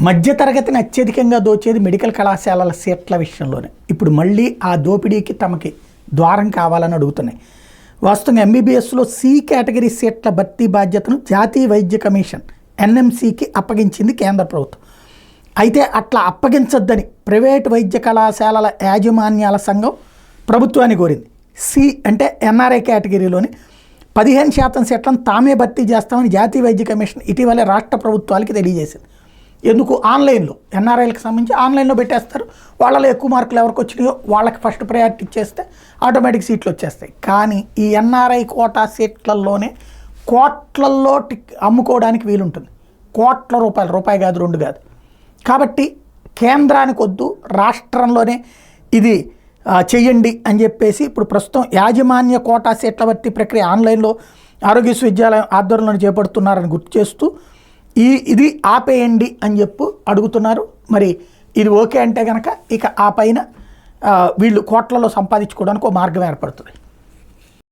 మధ్యతరగతిని అత్యధికంగా దోచేది మెడికల్ కళాశాలల సీట్ల విషయంలోనే. ఇప్పుడు మళ్ళీ ఆ దోపిడీకి తమకి ద్వారం కావాలని అడుగుతున్నాయి. వాస్తవంగా ఎంబీబీఎస్లో సి కేటగిరీ సీట్ల భర్తీ బాధ్యతను జాతీయ వైద్య కమిషన్ ఎన్ఎంసీకి అప్పగించింది కేంద్ర ప్రభుత్వం. అయితే అట్లా అప్పగించొద్దని ప్రైవేటు వైద్య కళాశాలల యాజమాన్యాల సంఘం ప్రభుత్వాన్ని కోరింది. సి అంటే ఎన్ఆర్ఐ కేటగిరీలోని 15% సీట్లను తామే భర్తీ చేస్తామని జాతీయ వైద్య కమిషన్ ఇటీవలే రాష్ట్ర ప్రభుత్వాలకి తెలియజేసింది. ఎందుకు? ఆన్లైన్లో ఎన్ఆర్ఐలకు సంబంధించి ఆన్లైన్లో పెట్టేస్తారు. వాళ్ళలో ఎక్కువ మార్కులు ఎవరికి వచ్చినాయో వాళ్ళకి ఫస్ట్ ప్రయారిటీ ఇచ్చేస్తే ఆటోమేటిక్ సీట్లు వచ్చేస్తాయి. కానీ ఈ ఎన్ఆర్ఐ కోటా సీట్లలోనే కోట్లల్లో అమ్ముకోవడానికి వీలుంటుంది. కోట్ల రూపాయలు, రూపాయి కాదు, 2 కాదు. కాబట్టి కేంద్రానికి వద్దు, రాష్ట్రంలోనే ఇది చెయ్యండి అని చెప్పేసి ఇప్పుడు ప్రస్తుతం యాజమాన్య కోటా సీట్ల భర్తీ ప్రక్రియ ఆన్లైన్లో ఆరోగ్య విశ్వవిద్యాలయం ఆధ్వర్యంలో చేపడుతున్నారని గుర్తు చేస్తూ ఇది ఆపేయండి అని అడుగుతున్నారు. మరి ఇది ఓకే అంటే కనుక ఇక ఆ పైన వీళ్ళు కోట్లలో సంపాదించుకోవడానికి ఒక మార్గం ఏర్పడుతుంది.